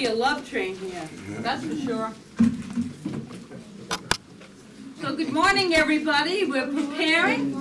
be a love train here, that's for sure. So good morning, everybody. We're preparing.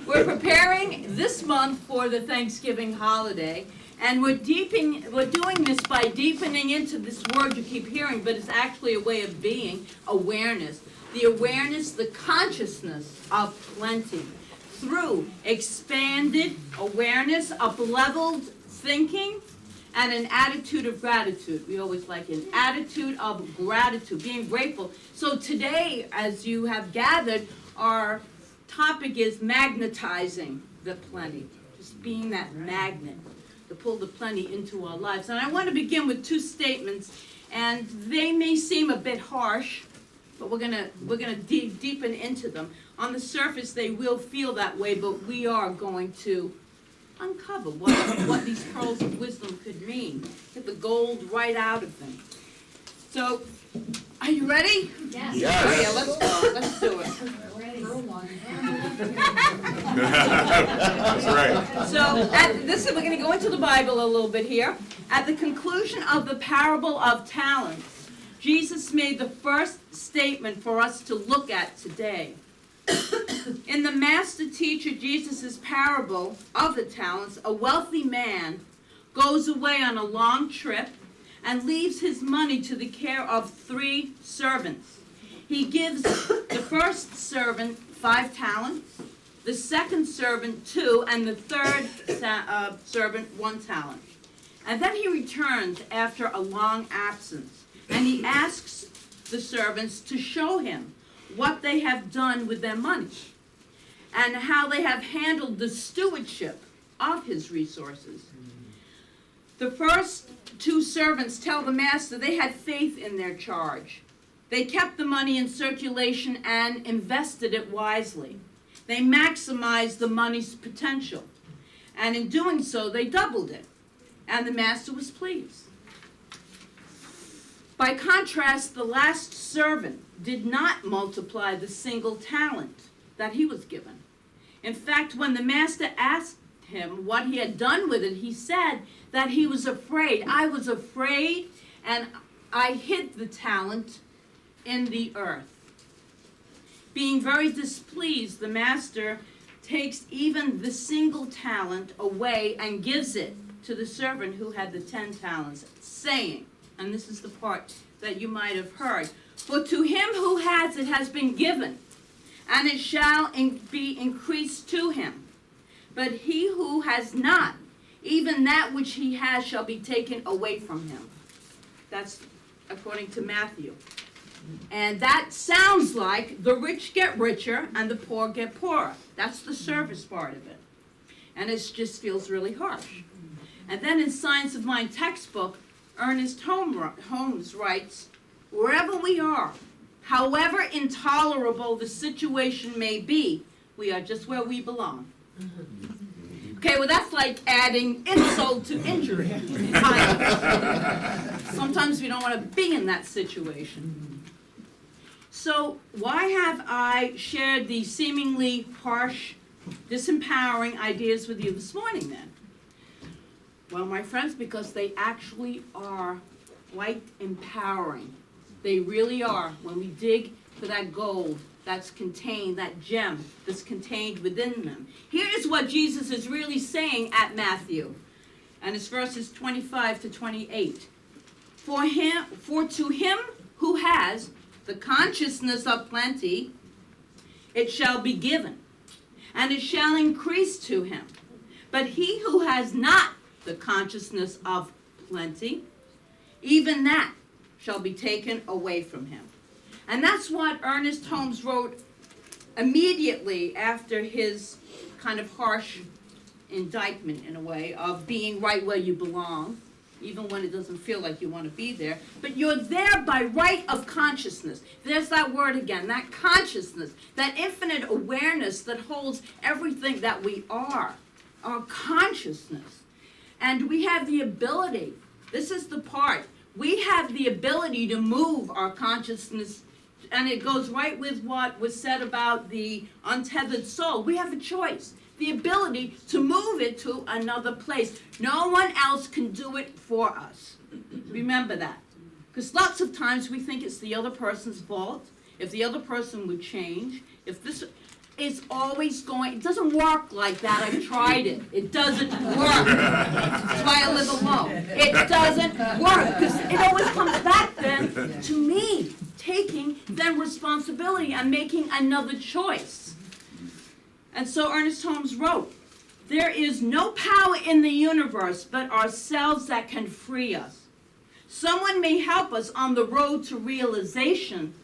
We're preparing this month for the Thanksgiving holiday, and we're doing this by deepening into this word you keep hearing, but it's actually a way of being, awareness. The awareness, the consciousness of plenty through expanded awareness, up-leveled thinking, and an attitude of gratitude. We always like an attitude of gratitude, being grateful. So today, as you have gathered, our topic is magnetizing the plenty, just being that magnet to pull the plenty into our lives. And I want to begin with two statements, and they may seem a bit harsh, but we're gonna deepen into them. On the surface, they will feel that way, but we are going to uncover what these pearls of wisdom could mean. Get the gold right out of them. So, are you ready? Yes. Yes. Oh yeah, let's go. Let's do it. We're ready. That's right. So, we're going to go into the Bible a little bit here. At the conclusion of the parable of talents, Jesus made the first statement for us to look at today. In the master teacher Jesus' parable of the talents, a wealthy man goes away on a long trip and leaves his money to the care of 3 servants. He gives the first servant 5 talents, the second servant 2, and the third servant 1 talent. And then he returns after a long absence, and he asks the servants to show him what they have done with their money and how they have handled the stewardship of his resources. The first 2 servants tell the master they had faith in their charge. They kept the money in circulation and invested it wisely. They maximized the money's potential, and in doing so, they doubled it, and the master was pleased. By contrast, the last servant did not multiply the single talent that he was given. In fact, when the master asked him what he had done with it, he said that he was afraid. I was afraid, and I hid the talent in the earth. Being very displeased, the master takes even the single talent away and gives it to the servant who had the 10 talents, saying, and this is the part that you might have heard, "For to him who has it has been given, and it shall be increased to him. But he who has not, even that which he has shall be taken away from him." That's according to Matthew. And that sounds like the rich get richer and the poor get poorer. That's the service part of it. And it just feels really harsh. And then in Science of Mind textbook, Ernest Holmes writes, "Wherever we are, however intolerable the situation may be, we are just where we belong." Okay, well that's like adding insult to injury. Sometimes we don't want to be in that situation. So why have I shared these seemingly harsh, disempowering ideas with you this morning then? Well, my friends, because they actually are quite empowering. They really are. When we dig for that gold that's contained, that gem that's contained within them. Here is what Jesus is really saying at Matthew. And it's verses 25 to 28. For to him who has the consciousness of plenty, it shall be given, and it shall increase to him. But he who has not the consciousness of plenty, even that shall be taken away from him. And that's what Ernest Holmes wrote immediately after his kind of harsh indictment, in a way, of being right where you belong, even when it doesn't feel like you want to be there. But you're there by right of consciousness. There's that word again, that consciousness, that infinite awareness that holds everything that we are, our consciousness. And we have the ability, this is the part, we have the ability to move our consciousness, and it goes right with what was said about the untethered soul. We have a choice. the ability to move it to another place. No one else can do it for us. Remember that. Because lots of times we think it's the other person's fault, if the other person would change, if this is always going, it doesn't work like that. I've tried it. It doesn't work. That's why I live alone. It doesn't work. Because it always comes back then to me taking then responsibility and making another choice. And so Ernest Holmes wrote, "There is no power in the universe but ourselves that can free us. Someone may help us on the road to realization,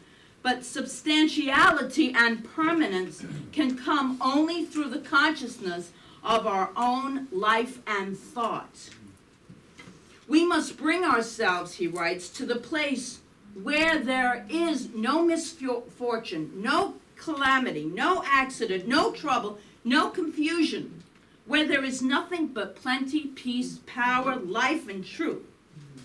but substantiality and permanence can come only through the consciousness of our own life and thought. We must bring ourselves," he writes, "to the place where there is no misfortune, no calamity, no accident, no trouble, no confusion, where there is nothing but plenty, peace, power, life, and truth."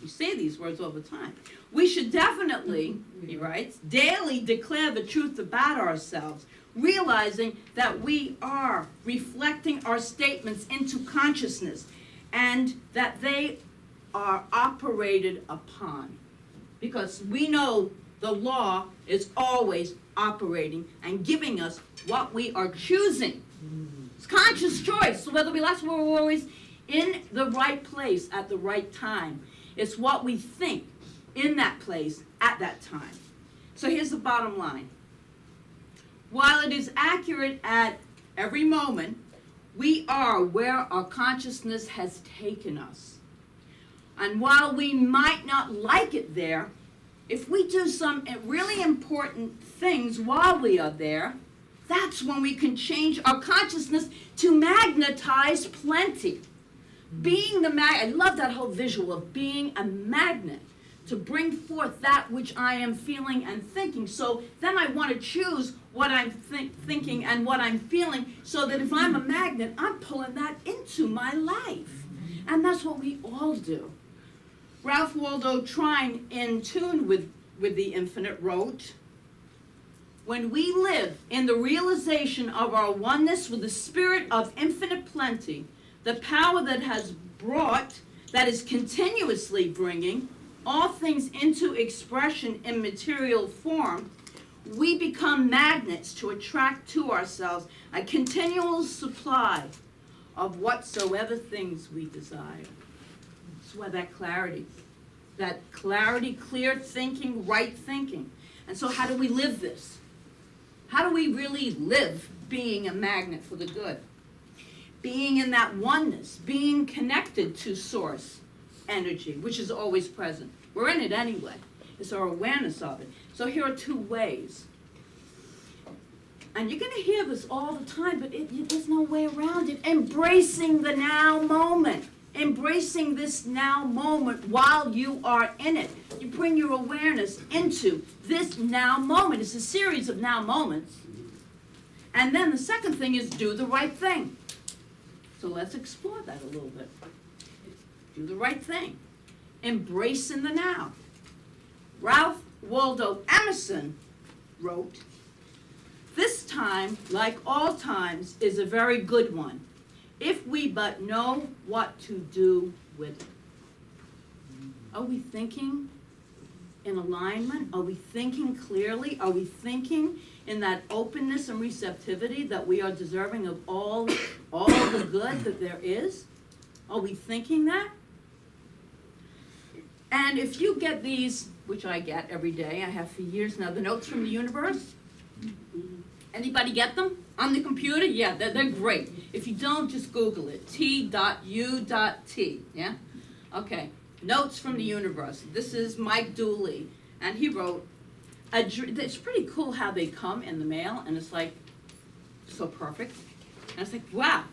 You say these words all the time. "We should definitely," he writes, "daily declare the truth about ourselves, realizing that we are reflecting our statements into consciousness and that they are operated upon." Because we know the law is always operating and giving us what we are choosing. It's conscious choice. So whether we last, we're always in the right place at the right time. It's what we think in that place at that time. So here's the bottom line. While it is accurate at every moment, we are where our consciousness has taken us. And while we might not like it there, if we do some really important things while we are there, that's when we can change our consciousness to magnetize plenty. Being the I love that whole visual of being a magnet to bring forth that which I am feeling and thinking. So then I want to choose what I'm thinking and what I'm feeling, so that if I'm a magnet, I'm pulling that into my life. And that's what we all do. Ralph Waldo Trine, in tune with the infinite, wrote, "When we live in the realization of our oneness with the spirit of infinite plenty, the power that has brought, that is continuously bringing, all things into expression in material form, we become magnets to attract to ourselves a continual supply of whatsoever things we desire." That's why that clarity, clear thinking, right thinking. And so how do we live this? How do we really live being a magnet for the good? Being in that oneness, being connected to source energy, which is always present. We're in it anyway. It's our awareness of it. So here are two ways. And you're going to hear this all the time, but there's no way around it. Embracing the now moment. Embracing this now moment while you are in it. You bring your awareness into this now moment. It's a series of now moments. And then the second thing is do the right thing. So let's explore that a little bit. Do the right thing. Embrace in the now. Ralph Waldo Emerson wrote, "This time, like all times, is a very good one, if we but know what to do with it." Are we thinking in alignment? Are we thinking clearly? Are we thinking in that openness and receptivity that we are deserving of all the good that there is? Are we thinking that? And if you get these, which I get every day, I have for years now, the notes from the universe, anybody get them on the computer? Yeah, they're great. If you don't, just Google it, T.U.T, yeah? Okay, notes from the universe. This is Mike Dooley, and he wrote, it's pretty cool how they come in the mail, and it's like, so perfect. And it's like, wow,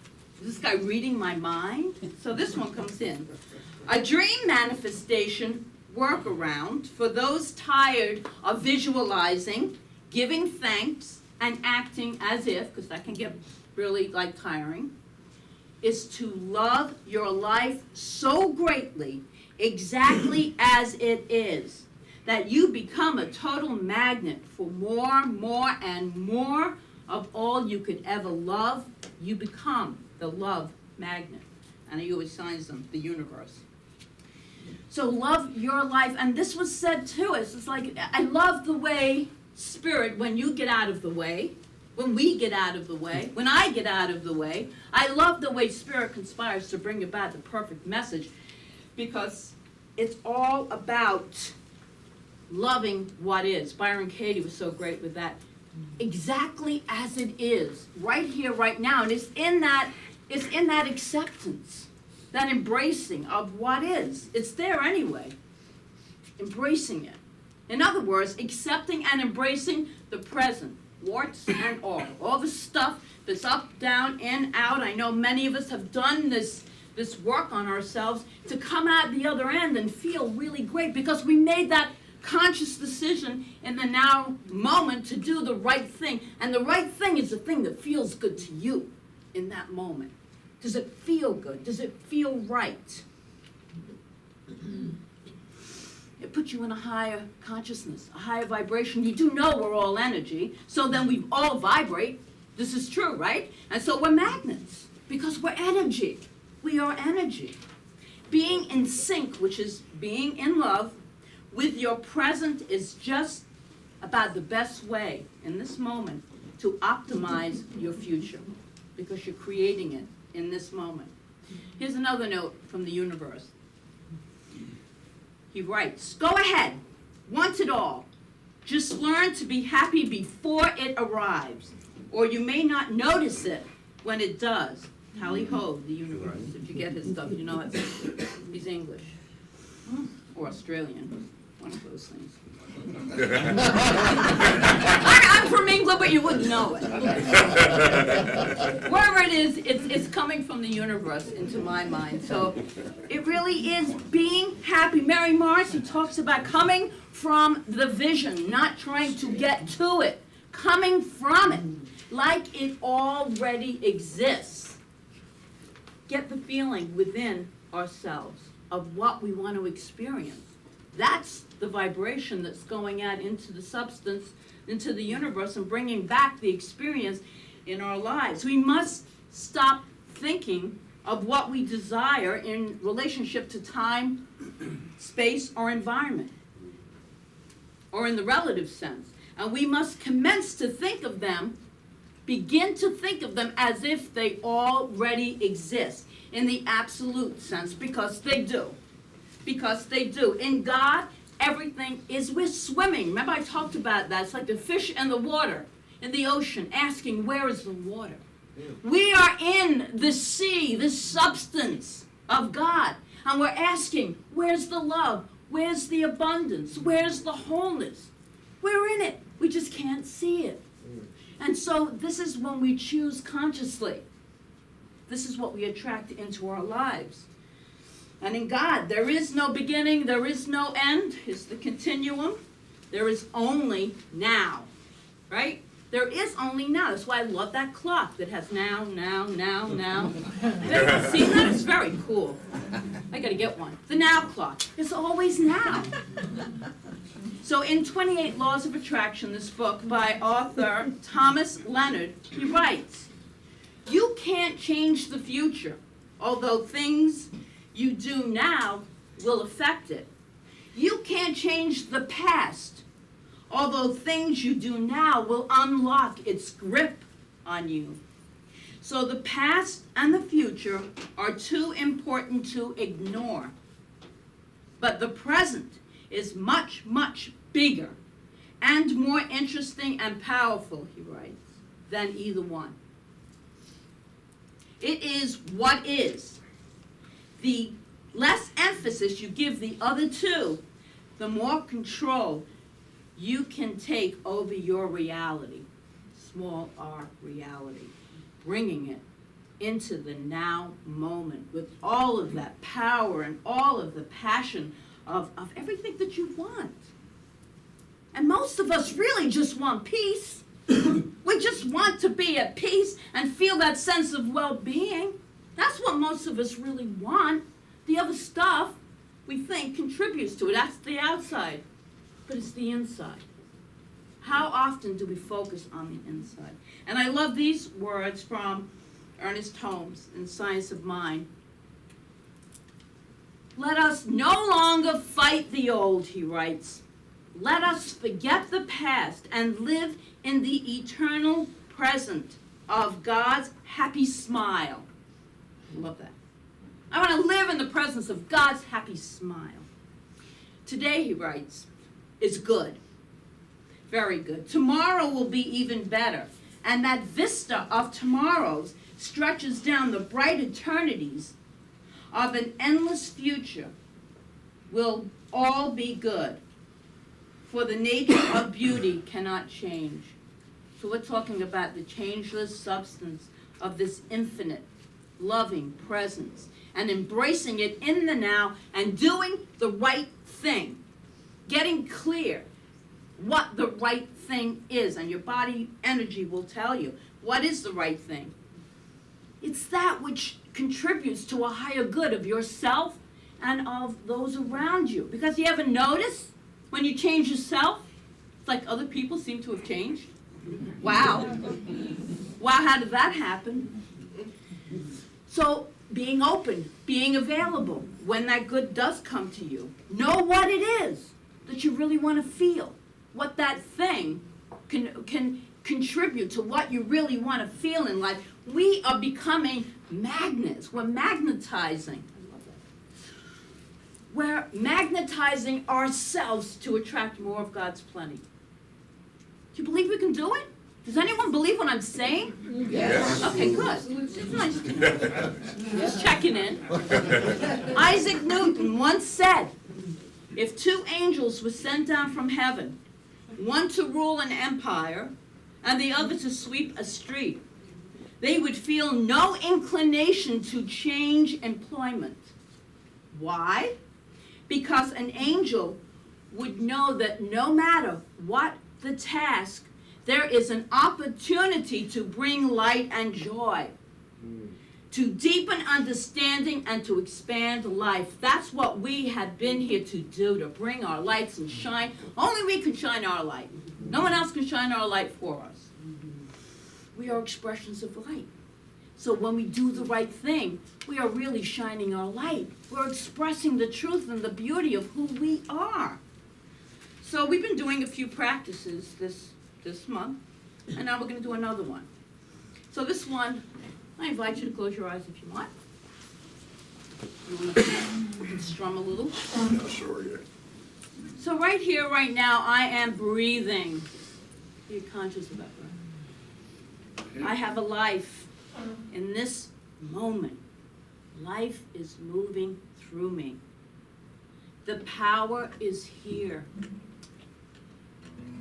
is this guy reading my mind? So this one comes in. "A dream manifestation workaround for those tired of visualizing, giving thanks, and acting as if," because that can get really tiring, "is to love your life so greatly, exactly as it is, that you become a total magnet for more, and more of all you could ever love, you become the love magnet. And he always signs them, the universe. So love your life, and this was said to us. It's like, I love the way Spirit, when you get out of the way, when we get out of the way, when I get out of the way, I love the way Spirit conspires to bring about the perfect message, because it's all about loving what is. Byron Katie was so great with that. Exactly as it is, right here, right now. And it's in that acceptance, that embracing of what is. It's there anyway. Embracing it. In other words, accepting and embracing the present, warts and all the stuff that's up, down, in, out. I know many of us have done this work on ourselves to come out the other end and feel really great, because we made that conscious decision in the now moment to do the right thing. And the right thing is the thing that feels good to you in that moment. Does it feel good? Does it feel right? It puts you in a higher consciousness, a higher vibration. You do know we're all energy, so then we all vibrate. This is true, right? And so we're magnets, because we're energy. We are energy. Being in sync, which is being in love with your present, is just about the best way in this moment to optimize your future, because you're creating it in this moment. Here's another note from the universe. He writes, go ahead, want it all. Just learn to be happy before it arrives, or you may not notice it when it does. Tally ho, the universe. If you get his stuff, you know he's English or Australian, one of those things. I'm from England, but you wouldn't know it. Wherever it is, it's coming from the universe into my mind. So it really is being happy. Mary Morrissey talks about coming from the vision, not trying to get to it, coming from it like it already exists. Get the feeling within ourselves of what we want to experience. That's the vibration that's going out into the substance, into the universe, and bringing back the experience in our lives. We must stop thinking of what we desire in relationship to time, space, or environment, or in the relative sense. And we must commence to think of them, begin to think of them as if they already exist in the absolute sense, because they do. Because they do. In God, everything is, we're swimming. Remember I talked about that. It's like the fish in the water, in the ocean, asking, where is the water? We are in the sea, this substance of God. And we're asking, where's the love? Where's the abundance? Where's the wholeness? We're in it. We just can't see it. And so this is when we choose consciously. This is what we attract into our lives. And in God, there is no beginning, there is no end. It's the continuum. There is only now, right? There is only now. That's why I love that clock that has now. Have you ever seen that? It's very cool. I gotta get one. The now clock. It's always now. So in 28 Laws of Attraction, this book by author Thomas Leonard, he writes, you can't change the future, although things you do now will affect it. You can't change the past, although things you do now will unlock its grip on you. So the past and the future are too important to ignore. But the present is much, much bigger and more interesting and powerful, he writes, than either one. It is what is. The less emphasis you give the other two, the more control you can take over your reality, small r reality, bringing it into the now moment with all of that power and all of the passion of everything that you want. And most of us really just want peace. We just want to be at peace and feel that sense of well-being. That's what most of us really want. The other stuff we think contributes to it. That's the outside. But it's the inside. How often do we focus on the inside? And I love these words from Ernest Holmes in Science of Mind. Let us no longer fight the old, he writes. Let us forget the past and live in the eternal present of God's happy smile. I love that. I want to live in the presence of God's happy smile. Today, he writes, is good. Very good. Tomorrow will be even better. And that vista of tomorrows stretches down the bright eternities of an endless future. Will all be good. For the nature of beauty cannot change. So we're talking about the changeless substance of this infinite, loving presence, and embracing it in the now and doing the right thing. Getting clear what the right thing is, and your body energy will tell you what is the right thing. It's that which contributes to a higher good of yourself and of those around you. Because you ever notice when you change yourself, it's like other people seem to have changed? Wow. Wow, how did that happen? So being open, being available when that good does come to you. Know what it is that you really want to feel. What that thing can contribute to what you really want to feel in life. We are becoming magnets. We're magnetizing. I love that. We're magnetizing ourselves to attract more of God's plenty. Do you believe we can do it? Does anyone believe what I'm saying? Yes. Okay, good. It's nice to know. Just checking in. Isaac Newton once said, if two angels were sent down from heaven, one to rule an empire and the other to sweep a street, they would feel no inclination to change employment. Why? Because an angel would know that no matter what the task, there is an opportunity to bring light and joy, to deepen understanding and to expand life. That's what we have been here to do, to bring our lights and shine. Only we can shine our light. No one else can shine our light for us. We are expressions of light. So when we do the right thing, we are really shining our light. We're expressing the truth and the beauty of who we are. So we've been doing a few practices this month, and now we're going to do another one. So this one, I invite you to close your eyes if you want. You want to strum a little? Yeah, sure, yeah. So right here, right now, I am breathing. Be conscious of that breath. I have a life. In this moment, life is moving through me. The power is here.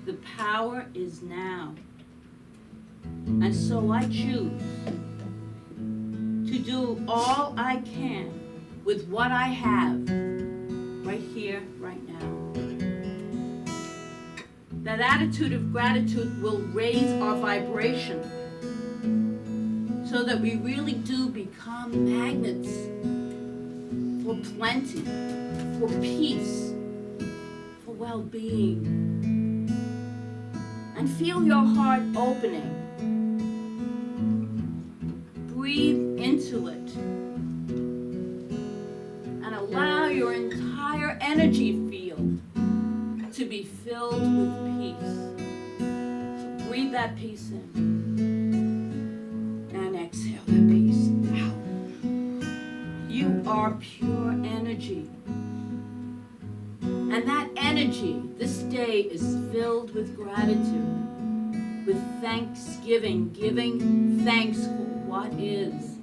The power is now. And so I choose to do all I can with what I have right here, right now. That attitude of gratitude will raise our vibration so that we really do become magnets for plenty, for peace, for well-being. And feel your heart opening. Breathe into it. And allow your entire energy field to be filled with peace. So breathe that peace in. And exhale that peace out. You are pure energy. And that energy, this day, is filled with gratitude, with thanksgiving, giving thanks for what is.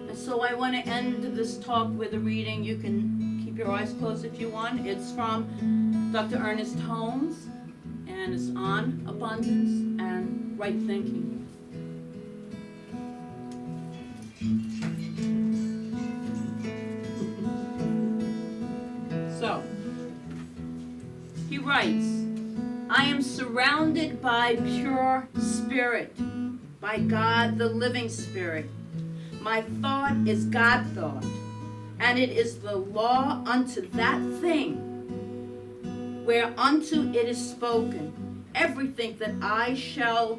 And so I want to end this talk with a reading. You can keep your eyes closed if you want. It's from Dr. Ernest Holmes, and it's on abundance and right thinking. So, he writes, I am surrounded by pure spirit, by God the living spirit. My thought is God thought, and it is the law unto that thing whereunto it is spoken. Everything that I shall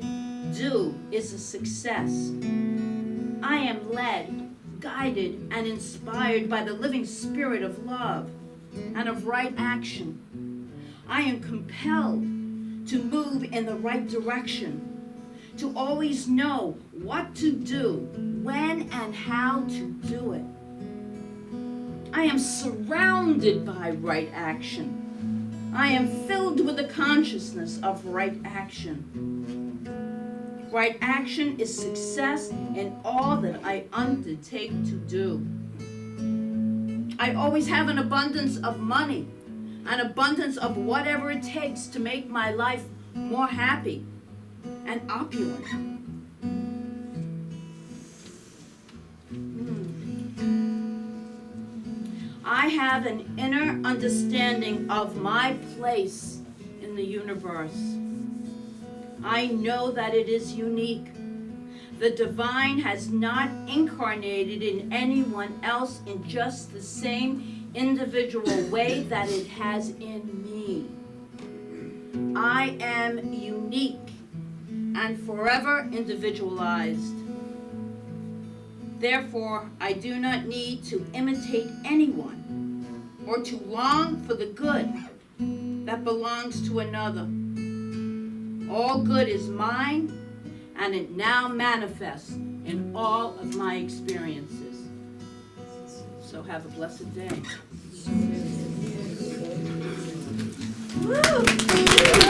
do is a success. I am led, guided, and inspired by the living spirit of love and of right action. I am compelled to move in the right direction, to always know what to do, when and how to do it. I am surrounded by right action. I am filled with the consciousness of right action. Right action is success in all that I undertake to do. I always have an abundance of money, an abundance of whatever it takes to make my life more happy and opulent. I have an inner understanding of my place in the universe. I know that it is unique. The divine has not incarnated in anyone else in just the same individual way that it has in me. I am unique and forever individualized. Therefore, I do not need to imitate anyone or to long for the good that belongs to another. All good is mine, and it now manifests in all of my experiences. So have a blessed day. Woo!